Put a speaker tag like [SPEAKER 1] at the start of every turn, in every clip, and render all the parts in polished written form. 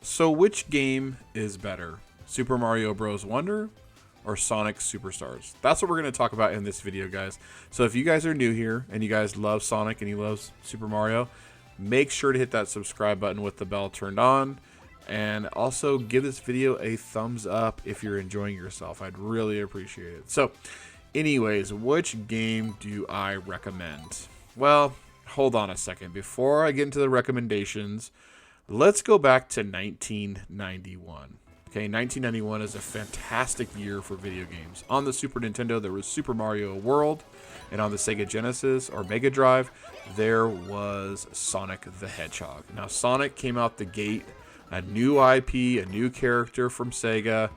[SPEAKER 1] So which game is better? Super Mario Bros. Wonder or Sonic Superstars? That's what we're going to talk about in this video, guys. So if you guys are new here and you guys love Sonic and you love Super Mario, make sure to hit that subscribe button with the bell turned on. And also give this video a thumbs up if you're enjoying yourself. I'd really appreciate it. So anyways, which game do I recommend? Well, hold on a second. Before I get into the recommendations, let's go back to 1991. Okay, 1991 is a fantastic year for video games. On the Super Nintendo, there was Super Mario World, and on the Sega Genesis or Mega Drive, there was Sonic the Hedgehog. Now, Sonic came out the gate, a new IP, a new character from Sega,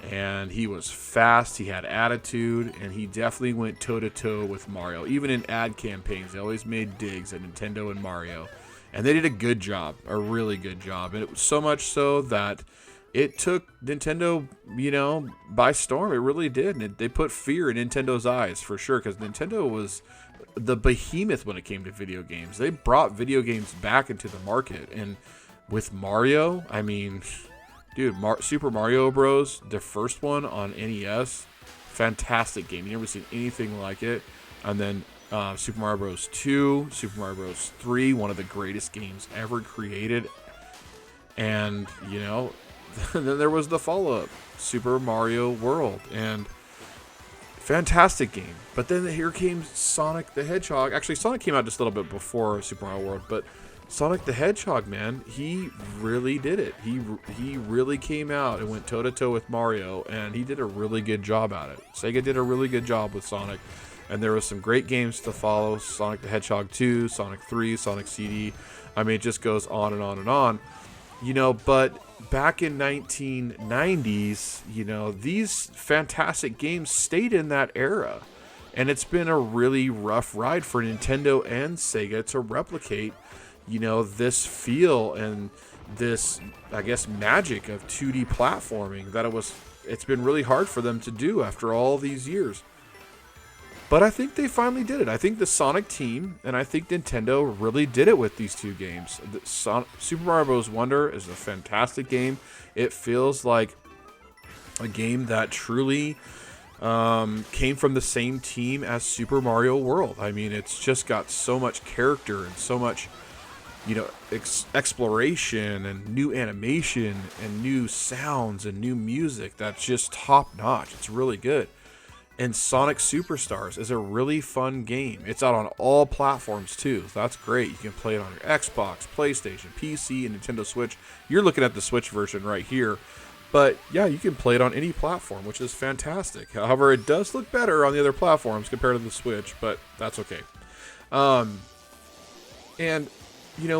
[SPEAKER 1] and he was fast, he had attitude, and he definitely went toe-to-toe with Mario. Even in ad campaigns, they always made digs at Nintendo and Mario. And they did a good job, a really good job. And it was so much so that it took Nintendo, by storm. It really did. And they put fear in Nintendo's eyes, for sure, because Nintendo was the behemoth when it came to video games. They brought video games back into the market. And with Mario, I mean, dude, Super Mario Bros., the first one on NES, fantastic game. You never seen anything like it. And then Super Mario Bros. 2, Super Mario Bros. 3, one of the greatest games ever created. And, then there was the follow-up, Super Mario World. And fantastic game. But then here came Sonic the Hedgehog. Actually, Sonic came out just a little bit before Super Mario World, but Sonic the Hedgehog, man, he really did it. He really came out and went toe-to-toe with Mario, and he did a really good job at it. Sega did a really good job with Sonic, and there was some great games to follow. Sonic the Hedgehog 2, Sonic 3, Sonic CD. I mean, it just goes on and on and on. But back in 1990s, these fantastic games stayed in that era. And it's been a really rough ride for Nintendo and Sega to replicate this feel and this, I guess, magic of 2D platforming that it's been really hard for them to do after all these years. But I think they finally did it. I think the Sonic team and I think Nintendo really did it with these two games. Super Mario Bros. Wonder is a fantastic game. It feels like a game that truly came from the same team as Super Mario World. I mean, it's just got so much character and so much exploration and new animation and new sounds and new music that's just top notch. It's really good. And Sonic Superstars is a really fun game. It's out on all platforms too, so that's great. You can play it on your Xbox, PlayStation, PC, and Nintendo Switch. You're looking at the Switch version right here. But yeah, you can play it on any platform, which is fantastic. However, it does look better on the other platforms compared to the Switch, but that's okay. And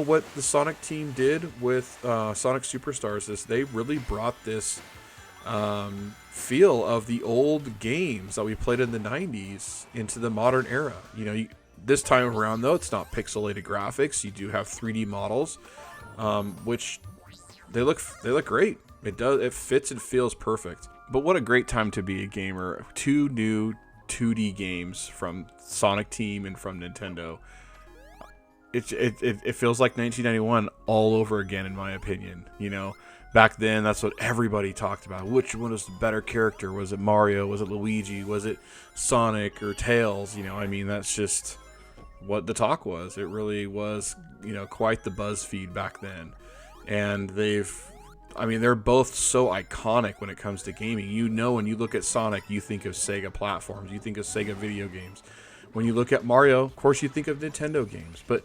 [SPEAKER 1] what the Sonic team did with Sonic Superstars is they really brought this feel of the old games that we played in the 90s into the modern era. This time around, though, it's not pixelated graphics. You do have 3D models, which they look great. It fits and feels perfect. But what a great time to be a gamer. 2 new 2D games from Sonic team and from Nintendo. It feels like 1991 all over again, in my opinion. Back then, that's what everybody talked about. Which one was the better character? Was it Mario? Was it Luigi? Was it Sonic or Tails? That's just what the talk was. It really was, quite the buzz feed back then. And they're both so iconic when it comes to gaming. When you look at Sonic, you think of Sega platforms. You think of Sega video games. When you look at Mario, of course, you think of Nintendo games. But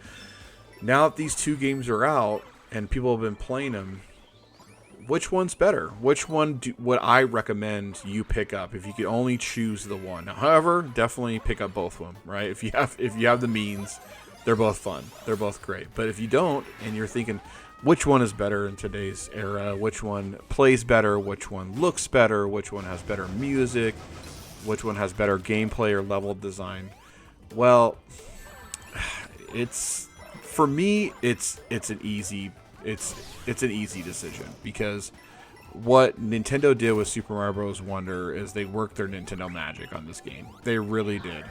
[SPEAKER 1] now that these two games are out and people have been playing them, which one's better? Which one would I recommend you pick up if you could only choose the one? Now, however, definitely pick up both of them, right? If you have the means, they're both fun. They're both great. But if you don't, and you're thinking, which one is better in today's era? Which one plays better? Which one looks better? Which one has better music? Which one has better gameplay or level design? Well, for me, it's an easy decision, because what Nintendo did with Super Mario Bros. Wonder is they worked their Nintendo magic on this game. They really did.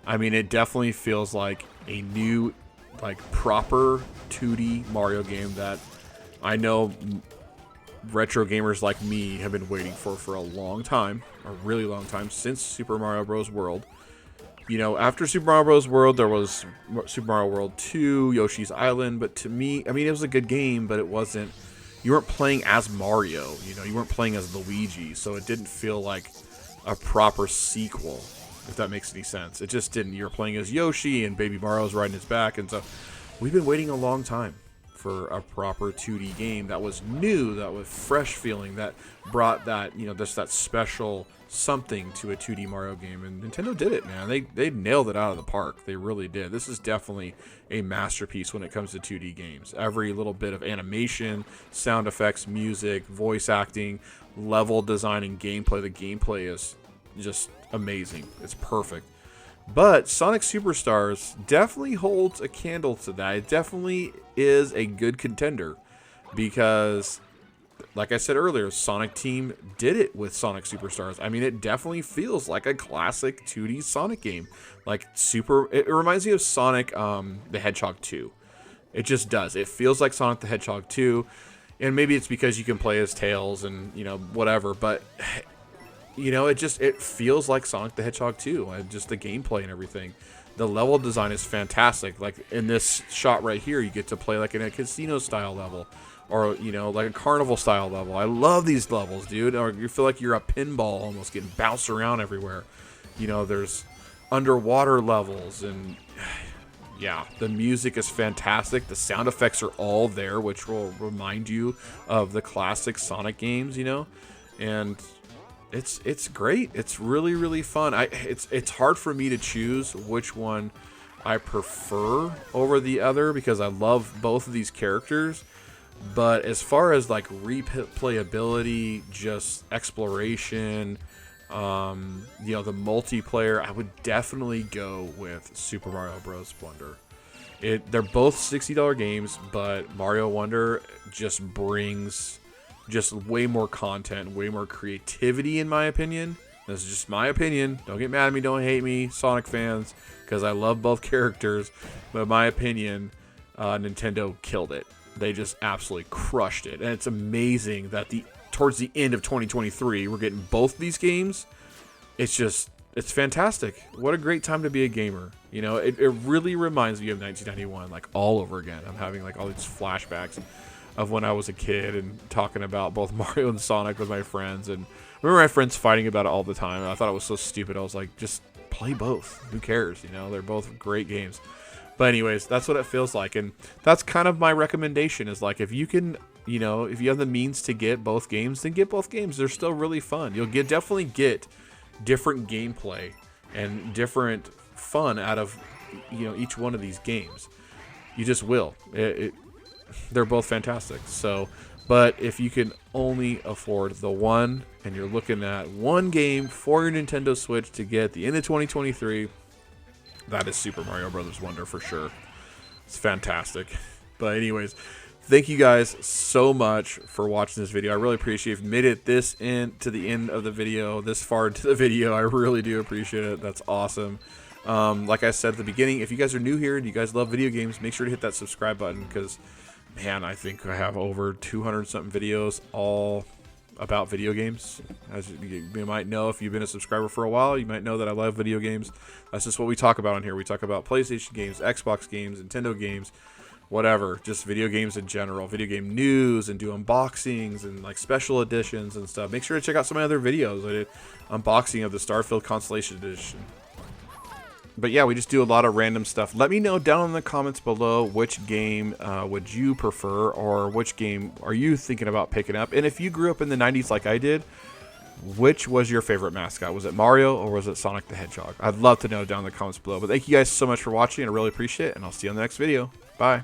[SPEAKER 1] I mean, it definitely feels like a new, proper 2D Mario game that I know retro gamers like me have been waiting for a long time, a really long time, since Super Mario Bros. World. You know, after Super Mario Bros. World, there was Super Mario World 2, Yoshi's Island, but to me, I mean, it was a good game, but it wasn't, you weren't playing as Mario, you know, you weren't playing as Luigi, so it didn't feel like a proper sequel, if that makes any sense. It just didn't. You were playing as Yoshi, and Baby Mario's riding his back, and so we've been waiting a long time for a proper 2D game that was new, that was fresh feeling, that brought that, you know, just that special something to a 2D Mario game, and Nintendo did it, man. They nailed it out of the park. They really did. This is definitely a masterpiece when it comes to 2D games. Every little bit of animation, sound effects, music, voice acting, level design, and gameplay. The gameplay is just amazing. It's perfect. But Sonic Superstars definitely holds a candle to that. It definitely is a good contender because, like I said earlier, Sonic Team did it with Sonic Superstars. I mean, it definitely feels like a classic 2D Sonic game. Like it reminds me of Sonic the Hedgehog 2. It just does. It feels like Sonic the Hedgehog 2. And maybe it's because you can play as Tails and, you know, whatever, but you know, it feels like Sonic the Hedgehog 2, and just the gameplay and everything. The level design is fantastic. Like in this shot right here, you get to play like in a casino style level, or, you know, like a carnival style level. I love these levels, dude. Or you feel like you're a pinball almost getting bounced around everywhere. You know, there's underwater levels, and yeah, the music is fantastic. The sound effects are all there, which will remind you of the classic Sonic games, you know, and it's great. It's really, really fun. It's hard for me to choose which one I prefer over the other because I love both of these characters. But as far as like replayability, just exploration, you know, the multiplayer, I would definitely go with Super Mario Bros. Wonder. They're both $60 games, but Mario Wonder just brings just way more content, way more creativity, in my opinion. This is just my opinion. Don't get mad at me, don't hate me, Sonic fans, because I love both characters. But in my opinion, Nintendo killed it. They just absolutely crushed it. And it's amazing that towards the end of 2023, we're getting both these games. It's fantastic. What a great time to be a gamer. You know, it really reminds me of 1991, like all over again. I'm having like all these flashbacks of when I was a kid and talking about both Mario and Sonic with my friends. And I remember my friends fighting about it all the time. And I thought it was so stupid. I was like, just play both. Who cares? You know, they're both great games. But anyways, that's what it feels like. And that's kind of my recommendation is like, if you can, you know, if you have the means to get both games, then get both games. They're still really fun. You'll definitely get different gameplay and different fun out of, you know, each one of these games. You just will. They're both fantastic. So, but if you can only afford the one and you're looking at one game for your Nintendo Switch to get at the end of 2023, that is Super Mario Bros. Wonder for sure. It's fantastic. But anyways, thank you guys so much for watching this video. I really appreciate if you made it to the end of the video, this far into the video. I really do appreciate it. That's awesome. Like I said at the beginning, if you guys are new here and you guys love video games, make sure to hit that subscribe button because, man, I think I have over 200-something videos all about video games. As you might know, if you've been a subscriber for a while, you might know that I love video games. That's just what we talk about on here. We talk about PlayStation games, Xbox games, Nintendo games, whatever, just video games in general, video game news, and do unboxings and like special editions and stuff. Make sure to check out some of my other videos. I did unboxing of the Starfield Constellation Edition. But yeah, we just do a lot of random stuff. Let me know down in the comments below which game would you prefer, or which game are you thinking about picking up. And if you grew up in the 90s like I did, which was your favorite mascot? Was it Mario or was it Sonic the Hedgehog? I'd love to know down in the comments below. But thank you guys so much for watching. I really appreciate it, and I'll see you on the next video. Bye.